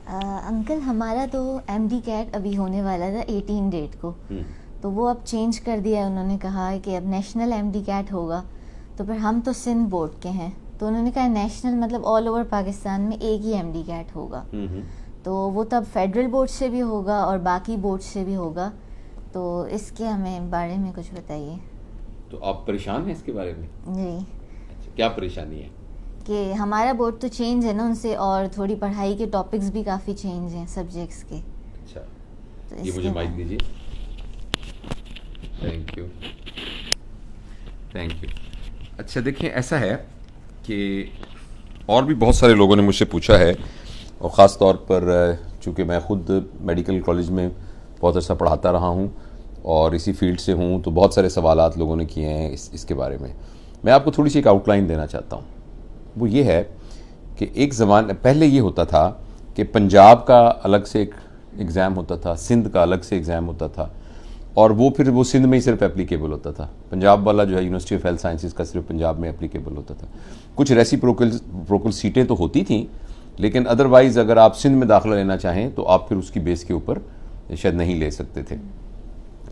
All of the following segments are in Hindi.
अंकल हमारा तो एमडी कैट अभी होने वाला था 18 डेट को, तो वो अब चेंज कर दिया है। उन्होंने कहा है कि अब नेशनल एमडी कैट होगा। तो फिर हम तो सिंध बोर्ड के हैं, तो उन्होंने कहा नेशनल मतलब ऑल ओवर पाकिस्तान में एक ही एमडी कैट होगा। तो वो तब फेडरल बोर्ड से भी होगा और बाकी बोर्ड से भी होगा। तो इसके हमें बारे में कुछ बताइए। तो आप परेशान हैं इसके बारे में? जी। अच्छा, क्या परेशानी है? कि हमारा बोर्ड तो चेंज है ना उनसे, और थोड़ी पढ़ाई के टॉपिक्स भी काफ़ी चेंज हैं सब्जेक्ट्स के। अच्छा, तो ये मुझे माइक दीजिए। Thank you, thank you. अच्छा देखिए, ऐसा है कि और भी बहुत सारे लोगों ने मुझसे पूछा है, और ख़ास तौर पर चूँकि मैं ख़ुद मेडिकल कॉलेज में बहुत अर्सा पढ़ाता रहा हूँ और इसी फील्ड से हूँ, तो बहुत सारे सवालात लोगों ने किए हैं इसके बारे में। मैं आपको थोड़ी सी एक आउटलाइन देना चाहता हूँ। वो ये है कि एक ज़माने पहले ये होता था कि पंजाब का अलग से एक एग्ज़ाम होता था, सिंध का अलग से एग्ज़ाम होता था, और वो फिर वो सिंध में ही सिर्फ एप्लीकेबल होता था। पंजाब वाला जो है यूनिवर्सिटी ऑफ हेल्थ साइंसेज का सिर्फ पंजाब में एप्लीकेबल होता था। कुछ रेसिप्रोकल सीटें तो होती थी, लेकिन अदरवाइज़ अगर आप सिंध में दाखिला लेना चाहें तो आप फिर उसकी बेस के ऊपर शायद नहीं ले सकते थे।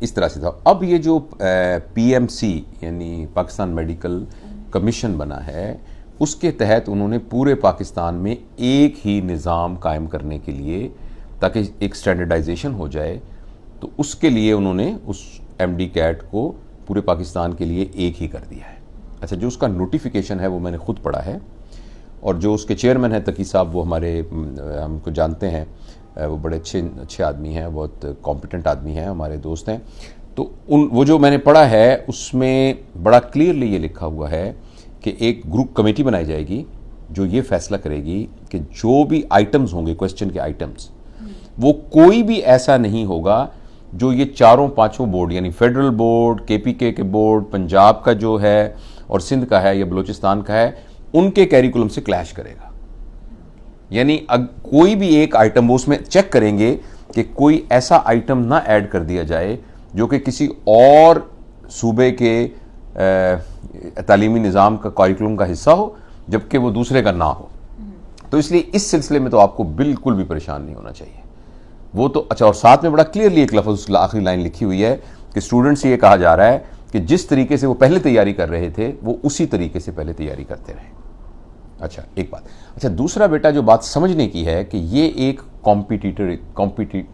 इस तरह से था। अब ये जो पीएमसी यानी पाकिस्तान मेडिकल कमीशन बना है, उसके तहत उन्होंने पूरे पाकिस्तान में एक ही निज़ाम कायम करने के लिए, ताकि एक स्टैंडर्डाइजेशन हो जाए, तो उसके लिए उन्होंने उस एमडी कैट को पूरे पाकिस्तान के लिए एक ही कर दिया है। अच्छा, जो उसका नोटिफिकेशन है वो मैंने खुद पढ़ा है, और जो उसके चेयरमैन हैं तकी साहब, वो हमारे हमको जानते हैं, वो बड़े अच्छे आदमी हैं, बहुत कॉम्पिटेंट आदमी हैं, हमारे दोस्त हैं। तो वो जो मैंने पढ़ा है उसमें बड़ा क्लियरली ये लिखा हुआ है कि एक ग्रुप कमेटी बनाई जाएगी जो ये फैसला करेगी कि जो भी आइटम्स होंगे, क्वेश्चन के आइटम्स, वो कोई भी ऐसा नहीं होगा जो ये चारों पांचों बोर्ड यानी फेडरल बोर्ड, केपीके के बोर्ड, पंजाब का जो है और सिंध का है या बलूचिस्तान का है, उनके कैरिकुलम से क्लैश करेगा। यानी कोई भी एक आइटम वो उसमें चेक करेंगे कि कोई ऐसा आइटम ना ऐड कर दिया जाए जो कि किसी और सूबे के तालीमी निज़ाम का करिकुलम का हिस्सा हो, जबकि वो दूसरे का ना हो। तो इसलिए इस सिलसिले में तो आपको बिल्कुल भी परेशान नहीं होना चाहिए। वो तो अच्छा, और साथ में बड़ा क्लियरली एक लफ्ज़ आखिरी लाइन लिखी हुई है कि स्टूडेंट्स से ये कहा जा रहा है कि जिस तरीके से वो पहले तैयारी कर रहे थे वो उसी तरीके से पहले तैयारी करते रहे। अच्छा, एक बात। अच्छा, दूसरा बेटा जो बात समझने की है कि ये एक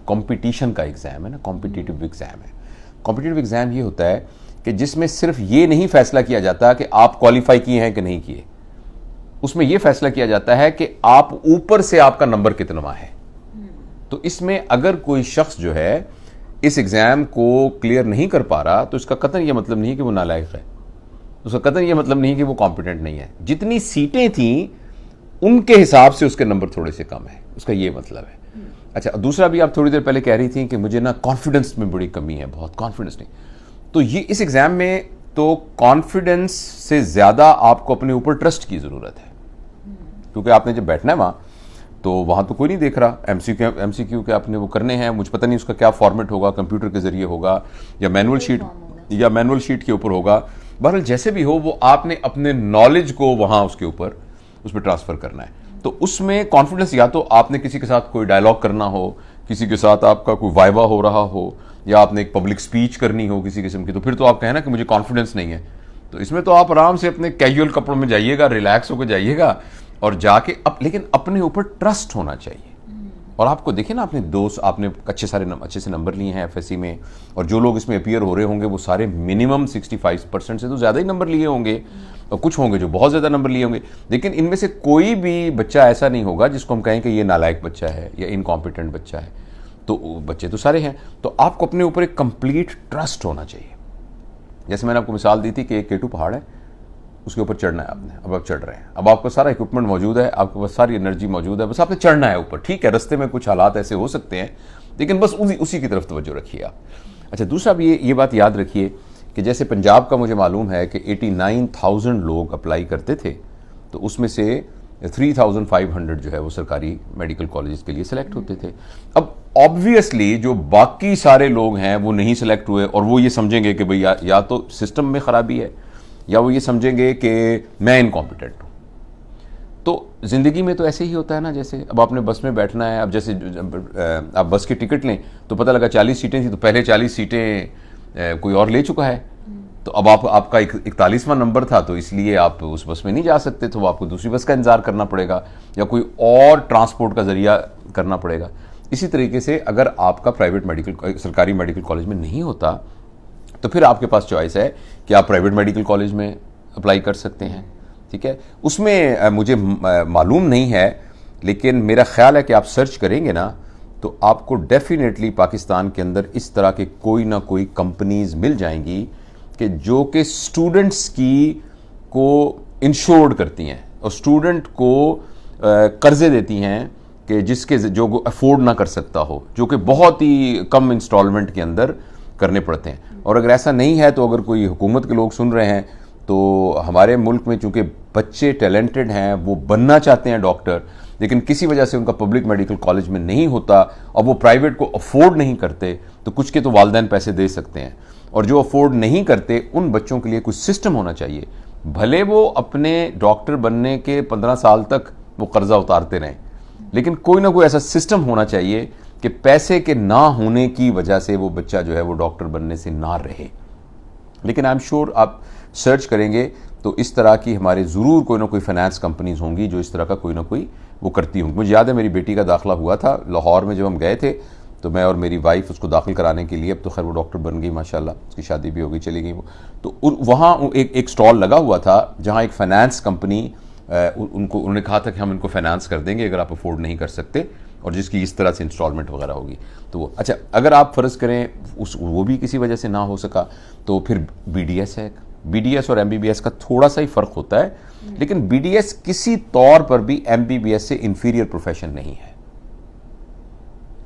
कॉम्पिटिशन का एग्ज़ाम है ना, कॉम्पिटिटिव एग्ज़ाम है। कॉम्पिटिटिव एग्ज़ाम ये होता है कि जिसमें सिर्फ ये नहीं फैसला किया जाता कि आप क्वालिफाई किए हैं कि नहीं किए, उसमें यह फैसला किया जाता है कि आप ऊपर से आपका नंबर कितना है। तो इसमें अगर कोई शख्स जो है इस एग्ज़ाम को क्लियर नहीं कर पा रहा, तो इसका कतई यह मतलब नहीं है कि वो नालायक है, उसका कतई यह मतलब नहीं है कि वो कॉम्पिटेंट नहीं है। जितनी सीटें थीं उनके हिसाब से उसके नंबर थोड़े से कम है, उसका ये मतलब है। अच्छा, दूसरा भी आप थोड़ी देर पहले कह रही थी कि मुझे ना कॉन्फिडेंस में बड़ी कमी है, बहुत कॉन्फिडेंस नहीं। तो ये इस एग्ज़ाम में तो कॉन्फिडेंस से ज़्यादा आपको अपने ऊपर ट्रस्ट की ज़रूरत है, क्योंकि आपने जब बैठना है तो वहाँ तो कोई नहीं देख रहा। एमसीक्यू के आपने वो करने हैं, मुझे पता नहीं उसका क्या फॉर्मेट होगा, कंप्यूटर के ज़रिए होगा या मैनुअल शीट के ऊपर होगा। बहरहाल जैसे भी हो, वो आपने अपने नॉलेज को वहाँ उसके ऊपर उस पर ट्रांसफ़र करना है। तो उसमें कॉन्फिडेंस, या तो आपने किसी के साथ कोई डायलॉग करना हो, किसी के साथ आपका कोई वाइवा हो रहा हो, या आपने एक पब्लिक स्पीच करनी हो किसी किस्म की, तो फिर तो आप कहें ना कि मुझे कॉन्फिडेंस नहीं है। तो इसमें तो आप आराम से अपने कैजुअल कपड़ों में जाइएगा, रिलैक्स होकर जाइएगा और जाके लेकिन अपने ऊपर ट्रस्ट होना चाहिए। और आपको देखिए ना, अपने दोस्त, आपने अच्छे से नंबर लिए हैं एफएससी में, और जो लोग इसमें अपीयर हो रहे होंगे वो सारे मिनिमम 65% से तो ज़्यादा ही नंबर लिए होंगे, और कुछ होंगे जो बहुत ज़्यादा नंबर लिए होंगे। लेकिन इनमें से कोई भी बच्चा ऐसा नहीं होगा जिसको हम कहें कि ये नालायक बच्चा है या इनकॉम्पिटेंट बच्चा है। तो बच्चे तो सारे हैं, तो आपको अपने ऊपर एक कंप्लीट ट्रस्ट होना चाहिए। जैसे मैंने आपको मिसाल दी थी कि एक केटू पहाड़ है, उसके ऊपर चढ़ना है आपने, अब आप चढ़ रहे हैं, अब आपका सारा इक्विपमेंट मौजूद है, आपके पास सारी एनर्जी मौजूद है, बस आपने चढ़ना है ऊपर। ठीक है, रास्ते में कुछ हालात ऐसे हो सकते हैं, लेकिन बस उसी की तरफ तवज्जो रखिए आप। अच्छा, दूसरा भी ये बात याद रखिए कि जैसे पंजाब का मुझे मालूम है कि 89,000 लोग अप्लाई करते थे, तो उसमें से 3,500 जो है वो सरकारी मेडिकल कॉलेज के लिए सिलेक्ट होते थे। अब ऑब्वियसली जो बाकी सारे लोग हैं वो नहीं सिलेक्ट हुए, और वो ये समझेंगे कि भाई या तो सिस्टम में ख़राबी है, या वो ये समझेंगे कि मैं इनकॉम्पिटेंट हूँ। तो ज़िंदगी में तो ऐसे ही होता है ना, जैसे अब आपने बस में बैठना है, अब जैसे आप बस की टिकट लें तो पता लगा 40 सीटें थी, तो पहले 40 सीटें कोई और ले चुका है, तो अब आपका 41वां नंबर था, तो इसलिए आप उस बस में नहीं जा सकते, तो आपको दूसरी बस का इंतजार करना पड़ेगा या कोई और ट्रांसपोर्ट का जरिया करना पड़ेगा। इसी तरीके से अगर आपका प्राइवेट मेडिकल, सरकारी मेडिकल कॉलेज में नहीं होता, तो फिर आपके पास चॉइस है कि आप प्राइवेट मेडिकल कॉलेज में अप्लाई कर सकते हैं, ठीक है। उसमें मुझे मालूम नहीं है, लेकिन मेरा ख्याल है कि आप सर्च करेंगे ना तो आपको डेफिनेटली पाकिस्तान के अंदर इस तरह के कोई ना कोई कंपनीज मिल जाएंगी कि जो कि स्टूडेंट्स को इंश्योर्ड करती हैं और स्टूडेंट को कर्जे देती हैं कि जिसके जो अफोर्ड ना कर सकता हो, जो कि बहुत ही कम इंस्टॉलमेंट के अंदर करने पड़ते हैं। और अगर ऐसा नहीं है तो अगर कोई हुकूमत के लोग सुन रहे हैं तो हमारे मुल्क में चूंकि बच्चे टैलेंटेड हैं, वो बनना चाहते हैं डॉक्टर, लेकिन किसी वजह से उनका पब्लिक मेडिकल कॉलेज में नहीं होता और वो प्राइवेट को अफोर्ड नहीं करते, तो कुछ के तो वालिदैन पैसे दे सकते हैं, और जो अफोर्ड नहीं करते उन बच्चों के लिए कुछ सिस्टम होना चाहिए। भले वो अपने डॉक्टर बनने के 15 साल तक वो कर्जा उतारते रहें, लेकिन कोई ना कोई ऐसा सिस्टम होना चाहिए कि पैसे के ना होने की वजह से वो बच्चा जो है वो डॉक्टर बनने से ना रहे। लेकिन आई एम श्योर आप सर्च करेंगे तो इस तरह की हमारे ज़रूर कोई ना कोई फाइनेंस कंपनीज होंगी जो इस तरह का कोई ना कोई वो करती होंगी। मुझे याद है मेरी बेटी का दाखिला हुआ था लाहौर में, जब हम गए थे तो मैं और मेरी वाइफ उसको दाखिल कराने के लिए, अब तो खैर वो डॉक्टर बन गई माशाल्लाह, उसकी शादी भी हो गई, चली गई वो, तो वहाँ एक स्टॉल लगा हुआ था जहाँ एक फाइनेंस कंपनी उन्होंने कहा था कि हम इनको फाइनेंस कर देंगे अगर आप अफोर्ड नहीं कर सकते, और जिसकी इस तरह से इंस्टॉलमेंट वगैरह होगी। तो वो अच्छा, अगर आप फ़र्ज़ करें वो भी किसी वजह से ना हो सका तो फिर BDS है। BDS और MBBS का थोड़ा सा ही फ़र्क होता है, लेकिन BDS किसी तौर पर भी MBBS से इंफीरियर प्रोफेशन नहीं है,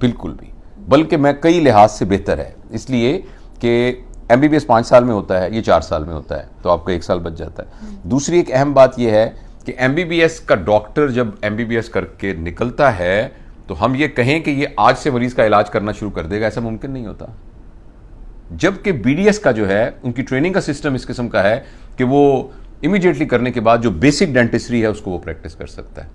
बिल्कुल भी, बल्कि मैं कई लिहाज से बेहतर है, इसलिए कि MBBS 5 साल में होता है, ये 4 साल में होता है, तो आपका 1 साल बच जाता है। दूसरी एक अहम बात यह है कि MBBS का डॉक्टर जब MBBS करके निकलता है तो हम ये कहें कि ये आज से मरीज का इलाज करना शुरू कर देगा, ऐसा मुमकिन नहीं होता। जबकि BDS का जो है, उनकी ट्रेनिंग का सिस्टम इस किस्म का है कि वो इमीडिएटली करने के बाद जो बेसिक डेंटिस्ट्री है उसको वो प्रैक्टिस कर सकता है।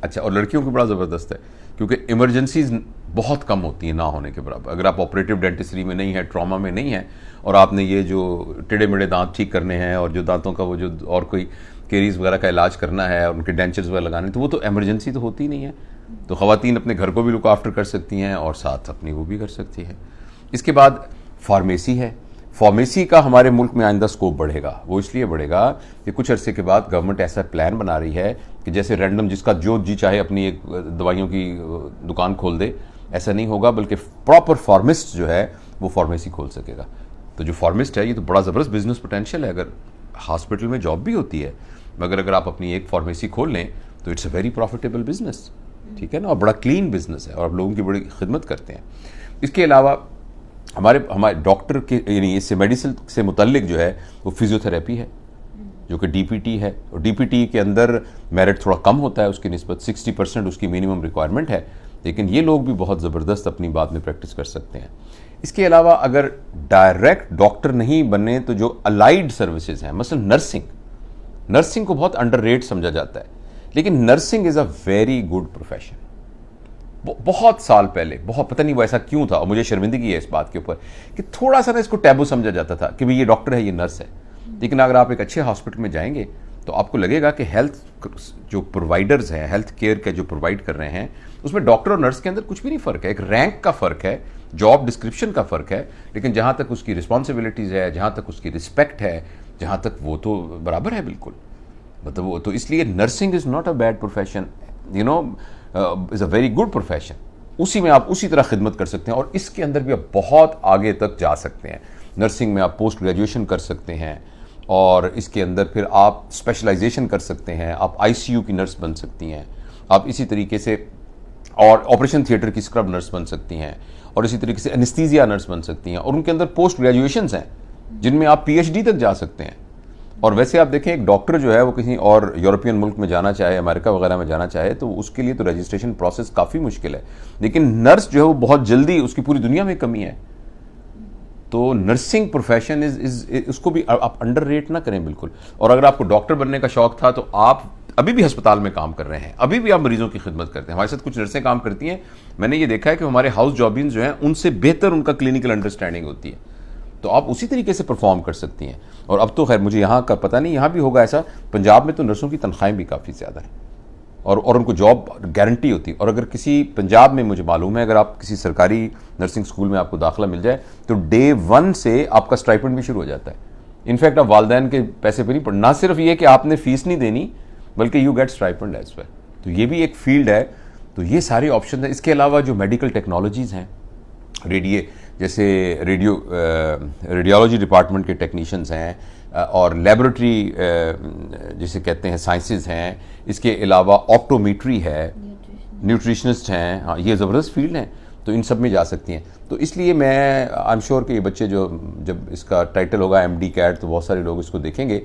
अच्छा, और लड़कियों की बड़ा ज़बरदस्त है क्योंकि इमरजेंसीज बहुत कम होती हैं ना होने के बराबर। अगर आप ऑपरेटिव डेंटिस्ट्री में नहीं है, ट्रॉमा में नहीं है, और आपने ये जो टेढ़े मेढ़े दांत ठीक करने हैं और जो दांतों का वो जो और कोई केरीज वगैरह का इलाज करना है और उनके डेंचर्स वगैरह लगाने, तो वो तो एमरजेंसी तो होती नहीं है। तो ख़वातीन अपने घर को भी लुक आफ्टर कर सकती हैं और साथ अपनी वो भी कर सकती हैं। इसके बाद फार्मेसी है। फार्मेसी का हमारे मुल्क में आइंदा स्कोप बढ़ेगा। वो इसलिए बढ़ेगा कि कुछ अरसे के बाद गवर्नमेंट ऐसा प्लान बना रही है कि जैसे रैंडम जिसका जो जी चाहे अपनी एक दवाइयों की दुकान खोल दे, ऐसा नहीं होगा, बल्कि प्रॉपर फार्मिस्ट जो है वो फार्मेसी खोल सकेगा। तो जो फार्मिस्ट है ये तो बड़ा ज़बरदस्त बिजनेस पोटेंशियल है। अगर हॉस्पिटल में जॉब भी होती है, मगर अगर आप अपनी एक फार्मेसी खोल लें तो it's a very profitable business, ठीक है ना, और बड़ा क्लीन बिजनेस है और आप लोगों की बड़ी खिदमत करते हैं। इसके अलावा हमारे डॉक्टर के यानी इससे मेडिसिन से मुतल्लिक जो है वो फिजियोथेरेपी है, जो कि DPT है, और DPT के अंदर मेरिट थोड़ा कम होता है, उसकी निस्बत 60% उसकी मिनिमम रिक्वायरमेंट है, लेकिन ये लोग भी बहुत ज़बरदस्त अपनी बात में प्रैक्टिस कर सकते हैं। इसके अलावा अगर डायरेक्ट डॉक्टर नहीं बने तो जो अलाइड सर्विसेज हैं, मसलन नर्सिंग को बहुत अंडररेट समझा जाता है, लेकिन nursing is a very good profession. बहुत साल पहले, बहुत पता नहीं वो ऐसा क्यों था, और मुझे शर्मिंदगी है इस बात के ऊपर कि थोड़ा सा ना इसको टैबू समझा जाता था कि भाई ये डॉक्टर है, ये नर्स है। लेकिन अगर आप एक अच्छे हॉस्पिटल में जाएंगे तो आपको लगेगा कि हेल्थ जो प्रोवाइडर्स हैं, हेल्थ केयर के जो प्रोवाइड कर रहे हैं, उसमें डॉक्टर और नर्स के अंदर कुछ भी नहीं फ़र्क है। एक रैंक का फ़र्क है, जॉब डिस्क्रिप्शन का फ़र्क है, लेकिन जहाँ तक उसकी रिस्पॉन्सिबिलिटीज़ है, जहाँ तक उसकी रिस्पेक्ट है, जहाँ तक वो तो बराबर है बिल्कुल। मतलब वो तो इसलिए nursing is not a bad profession, you know, is a very good profession. उसी में आप उसी तरह खिदमत कर सकते हैं और इसके अंदर भी आप बहुत आगे तक जा सकते हैं। नर्सिंग में आप पोस्ट ग्रेजुएशन कर सकते हैं और इसके अंदर फिर आप स्पेशलाइजेशन कर सकते हैं, आप ICU की नर्स बन सकती हैं, आप इसी तरीके से और ऑपरेशन थिएटर की स्क्रब नर्स बन सकती हैं, और इसी तरीके से एनेस्थीसिया नर्स बन सकती हैं, और उनके अंदर पोस्ट ग्रेजुएशंस हैं जिनमें आप PhD तक जा सकते हैं। और वैसे आप देखें, एक डॉक्टर जो है वो किसी और यूरोपियन मुल्क में जाना चाहे, अमेरिका वगैरह में जाना चाहे, तो उसके लिए तो रजिस्ट्रेशन प्रोसेस काफ़ी मुश्किल है, लेकिन नर्स जो है वो बहुत जल्दी, उसकी पूरी दुनिया में कमी है। तो नर्सिंग प्रोफेशन उसको भी आप अंडररेट ना करें बिल्कुल। और अगर आपको डॉक्टर बनने का शौक था तो आप अभी भी अस्पताल में काम कर रहे हैं, अभी भी आप मरीजों की खिदमत करते हैं। हमारे साथ कुछ नर्सें काम करती हैं, मैंने ये देखा है कि हमारे हाउस जॉबिंग जो हैं उनसे बेहतर उनका क्लिनिकल अंडरस्टैंडिंग होती है, तो आप उसी तरीके से परफॉर्म कर सकती हैं। और अब तो खैर मुझे यहाँ का पता नहीं, यहाँ भी होगा ऐसा, पंजाब में तो नर्सों की तनख्वाहें भी काफ़ी ज़्यादा हैं और उनको जॉब गारंटी होती है। और अगर किसी पंजाब में मुझे मालूम है, अगर आप किसी सरकारी नर्सिंग स्कूल में आपको दाखिला मिल जाए तो डे 1 से आपका स्टाइपेंड भी शुरू हो जाता है। इनफैक्ट आप वालदैन के पैसे पर नहीं पड़, ना सिर्फ ये कि आपने फीस नहीं देनी बल्कि you get stipend as well. तो ये भी एक फील्ड है। तो ये सारे ऑप्शन है। इसके अलावा जो मेडिकल टेक्नोलॉजीज़ हैं, जैसे रेडियोलॉजी डिपार्टमेंट के टेक्नीशियंस हैं और लेबोरेटरी जिसे कहते हैं साइंसेज हैं, इसके अलावा ऑप्टोमेट्री है, न्यूट्रिशनिस्ट हैं, हाँ ये ज़बरदस्त फील्ड हैं, तो इन सब में जा सकती हैं। तो इसलिए मैं आई एम श्योर कि ये बच्चे जो जब इसका टाइटल होगा MD कैट तो बहुत सारे लोग इसको देखेंगे।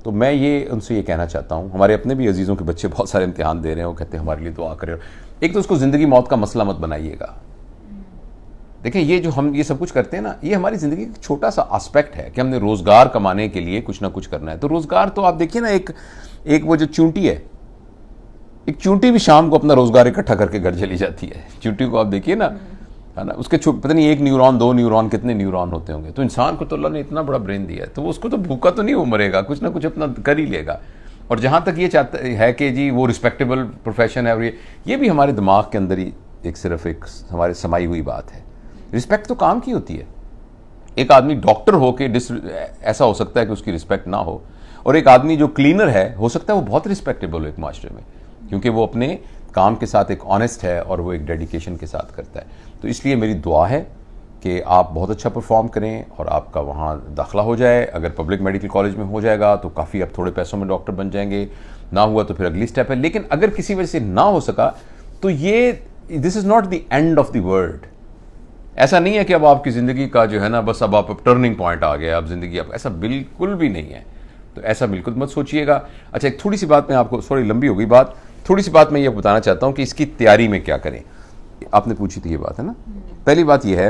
तो मैं ये उनसे ये कहना चाहता हूँ, हमारे अपने भी अजीज़ों के बच्चे बहुत सारे इम्तिहान दे रहे हैं, वो कहते हैं हमारे लिए दुआ करें। एक तो उसको ज़िंदगी मौत का मसला मत बनाइएगा। देखें ये जो हम ये सब कुछ करते हैं ना, ये हमारी ज़िंदगी का छोटा सा एस्पेक्ट है कि हमने रोज़गार कमाने के लिए कुछ ना कुछ करना है। तो रोज़गार तो आप देखिए ना, एक वो जो चूंटी है, एक चूंटी भी शाम को अपना रोज़गार इकट्ठा करके घर चली जाती है। चूंटी को आप देखिए ना, है ना, उसके पता नहीं 1 न्यूरॉन 2 न्यूरॉन कितने न्यूरॉन होते होंगे। तो इंसान को तो अल्लाह ने इतना बड़ा ब्रेन दिया है, तो उसको तो भूखा तो नहीं वो मरेगा, कुछ ना कुछ अपना कर ही लेगा। और जहाँ तक ये चाहता है कि जी वो रिस्पेक्टेबल प्रोफेशन है, और ये भी हमारे दिमाग के अंदर ही सिर्फ एक हमारे समाई हुई बात है। रिस्पेक्ट तो काम की होती है। एक आदमी डॉक्टर हो के ऐसा हो सकता है कि उसकी रिस्पेक्ट ना हो, और एक आदमी जो क्लीनर है हो सकता है वो बहुत रिस्पेक्टेबल हो एक माशरे में, क्योंकि वो अपने काम के साथ एक ऑनेस्ट है और वो एक डेडिकेशन के साथ करता है। तो इसलिए मेरी दुआ है कि आप बहुत अच्छा परफॉर्म करें और आपका वहाँ दाखिला हो जाए। अगर पब्लिक मेडिकल कॉलेज में हो जाएगा तो काफ़ी आप थोड़े पैसों में डॉक्टर बन जाएंगे, ना हुआ तो फिर अगली स्टेप है। लेकिन अगर किसी वजह से ना हो सका तो ये this is not the end of the world. ऐसा नहीं है कि अब आपकी ज़िंदगी का जो है ना, बस अब आप टर्निंग पॉइंट आ गया, अब ज़िंदगी आप, ऐसा बिल्कुल भी नहीं है। तो ऐसा बिल्कुल मत सोचिएगा। अच्छा, एक थोड़ी सी बात मैं आपको, सॉरी लंबी हो गई बात, थोड़ी सी बात मैं ये बताना चाहता हूँ कि इसकी तैयारी में क्या करें। आपने पूछी थी ये बात, है ना। पहली बात ये है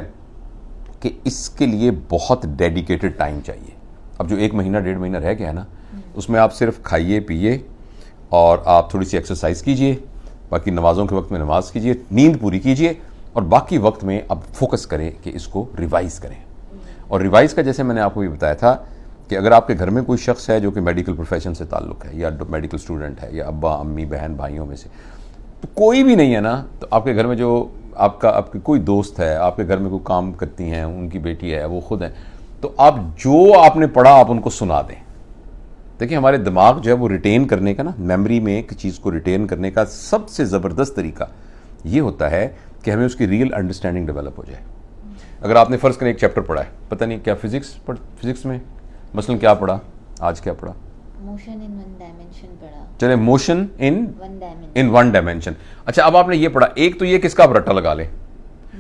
कि इसके लिए बहुत डेडिकेटेड टाइम चाहिए। अब जो 1 महीना 1.5 महीना रह गया है ना, उसमें आप सिर्फ खाइए पिए और आप थोड़ी सी एक्सरसाइज कीजिए, बाकी नमाज़ों के वक्त में नमाज कीजिए, नींद पूरी कीजिए, और बाकी वक्त में अब फोकस करें कि इसको रिवाइज़ करें। और रिवाइज़ का जैसे मैंने आपको ये बताया था कि अगर आपके घर में कोई शख्स है जो कि मेडिकल प्रोफेशन से ताल्लुक़ है, या मेडिकल स्टूडेंट है, या अब्बा अम्मी बहन भाइयों में से तो कोई भी नहीं है ना, तो आपके घर में जो आपके कोई दोस्त है, आपके घर में कोई काम करती हैं, उनकी बेटी है, वो खुद है, तो आप जो आपने पढ़ा आप उनको सुना दें। देखिए हमारे दिमाग जो है वो रिटेन करने का ना, मेमोरी में एक चीज़ को रिटेन करने का सबसे ज़बरदस्त तरीका ये होता है कि हमें उसकी रियल अंडरस्टैंडिंग डेवलप हो जाए। अगर आपने फ़र्ज़ करें एक चैप्टर पढ़ा है, पता नहीं क्या फिज़िक्स में मसलन क्या पढ़ा, आज क्या पढ़ा, मोशन इन वन डायमेंशन पढ़ा। चले, मोशन इन वन डायमेंशन। अच्छा, अब आपने ये पढ़ा, एक तो ये किसका आप रट्टा लगा लें,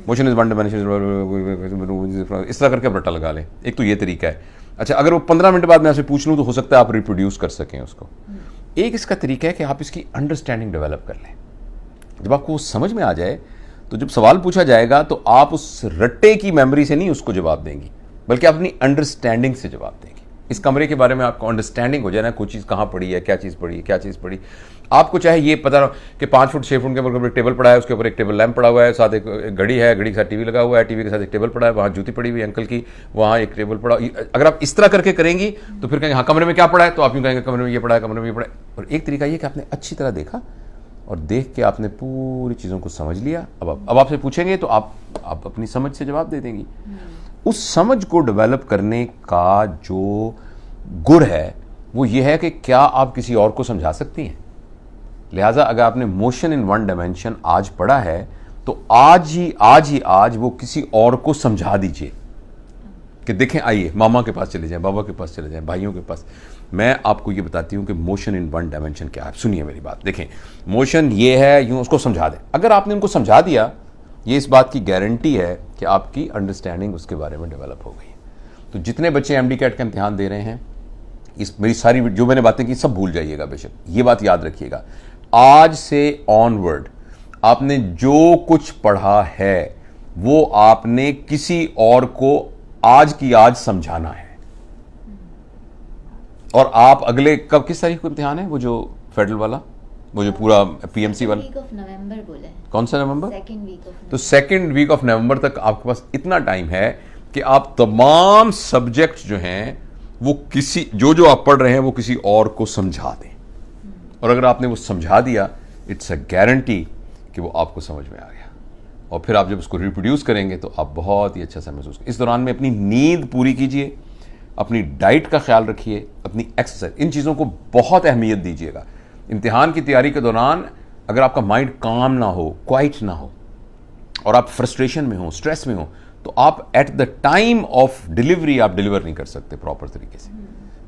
मोशन इज वन डायमेंशन, इस तरह करके आप रट्टा लगा लें, एक तो ये तरीका है। अच्छा, अगर वो 15 मिनट बाद मैं आपसे पूछ लूँ तो हो सकता है आप रिप्रोड्यूस कर सकें उसको। एक इसका तरीका है कि आप इसकी अंडरस्टैंडिंग डेवलप कर लें। जब आपको समझ में आ जाए तो जब सवाल पूछा जाएगा तो आप उस रट्टे की मेमोरी से नहीं उसको जवाब देंगी, बल्कि आप अपनी अंडरस्टैंडिंग से जवाब देंगे। इस कमरे के बारे में आपको अंडरस्टैंडिंग हो जाए ना, कोई चीज़ कहाँ पड़ी है, क्या चीज़ पड़ी है, क्या चीज़ पड़ी। आपको चाहे ये पता रहो कि 5 फुट 6 फुट के ऊपर एक टेबल पड़ा है, उसके ऊपर एक टेबल लैंप पड़ा हुआ है, साथ एक घड़ी है, घड़ी के साथ टीवी लगा हुआ है, टीवी के साथ एक टेबल पड़ा है, वहाँ जूती पड़ी हुई है अंकल की, वहाँ एक टेबल पड़ा। अगर आप इस तरह करके करेंगी तो फिर कहेंगे हाँ कमरे में क्या पड़ा है, तो आप यूँ कहेंगे कमरे में ये पड़ा है, कमरे में ये पड़ा है। और एक तरीका ये कि आपने अच्छी तरह देखा और देख के आपने पूरी चीज़ों को समझ लिया। अब आपसे पूछेंगे तो आप अपनी समझ से जवाब दे देंगी। उस समझ को डेवलप करने का जो गुर है वो ये है कि क्या आप किसी और को समझा सकती हैं। लिहाजा अगर आपने मोशन इन वन डायमेंशन आज पढ़ा है तो आज वो किसी और को समझा दीजिए कि देखें, आइए मामा के पास चले जाएं, बाबा के पास चले जाएं, भाइयों के पास। मैं आपको ये बताती हूँ कि मोशन इन वन डायमेंशन क्या है। सुनिए मेरी बात, देखें मोशन ये है, यूँ उसको समझा दें। अगर आपने उनको समझा दिया, ये इस बात की गारंटी है कि आपकी अंडरस्टैंडिंग उसके बारे में डेवलप हो गई। तो जितने बच्चे MD कैट का इम्तिहान दे रहे हैं, इस मेरी सारी जो मैंने बातें की सब भूल जाइएगा, बेशक ये बात याद रखिएगा। आज से ऑनवर्ड आपने जो कुछ पढ़ा है वो आपने किसी और को आज की आज समझाना है। और आप अगले किस तारीख को इम्तिहान है, वो जो फेडरल वाला, वो जो पूरा पीएमसी वाला? वीक ऑफ नवंबर बोला है। कौन सा नवंबर? सेकंड वीक ऑफ तो सेकंड वीक ऑफ नवंबर तक आपके पास इतना टाइम है कि आप तमाम सब्जेक्ट्स जो हैं वो किसी जो आप पढ़ रहे हैं वो किसी और को समझा दें, और अगर आपने वो समझा दिया, इट्स अ गारंटी कि वो आपको समझ में आ गया, और फिर आप जब उसको रिप्रोड्यूस करेंगे तो आप बहुत ही अच्छा सा महसूस करेंगे। इस दौरान में अपनी नींद पूरी कीजिए, अपनी डाइट का ख्याल रखिए, अपनी एक्सरसाइज, इन चीज़ों को बहुत अहमियत दीजिएगा। इम्तिहान की तैयारी के दौरान अगर आपका माइंड काम ना हो, क्वाइट ना हो, और आप फ्रस्ट्रेशन में हो, स्ट्रेस में हो, तो आप at the time of delivery आप डिलीवर नहीं कर सकते प्रॉपर तरीके से।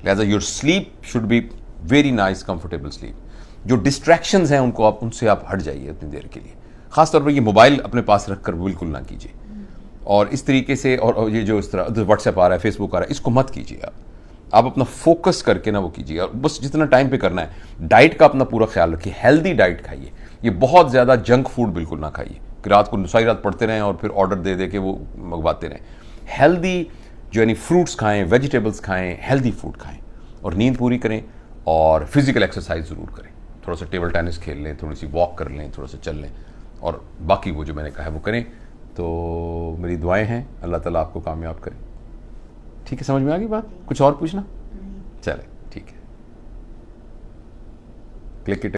लिहाजा your sleep should be very nice, comfortable sleep. जो डिस्ट्रैक्शंस हैं उनसे आप हट जाइए उतनी देर के लिए। खासतौर पर ये मोबाइल अपने पास रखकर बिल्कुल ना कीजिए, और इस तरीके से, और ये जो इस तरह व्हाट्सएप आ रहा है, फेसबुक आ रहा है, इसको मत कीजिए। आप अपना फोकस करके ना वो कीजिए, और बस जितना टाइम पे करना है। डाइट का अपना पूरा ख्याल रखिए, हेल्दी डाइट खाइए, ये बहुत ज़्यादा जंक फूड बिल्कुल ना खाइए कि रात को सारी रात पढ़ते रहें और फिर ऑर्डर दे दे के वो मंगवाते रहें। हेल्दी जो यानी फ्रूट्स खाएं, वेजिटेबल्स खाएं, हेल्दी फूड खाएं, और नींद पूरी करें, और फिजिकल एक्सरसाइज ज़रूर करें। थोड़ा सा टेबल टेनिस खेल लें, थोड़ी सी वॉक कर लें, थोड़ा सा चल लें, और बाकी वो जो मैंने कहा है वो करें। तो मेरी दुआएं हैं, अल्लाह ताला आपको कामयाब करे। ठीक है, समझ में आ गई बात? कुछ और पूछना? चले, ठीक है, क्लिक इट।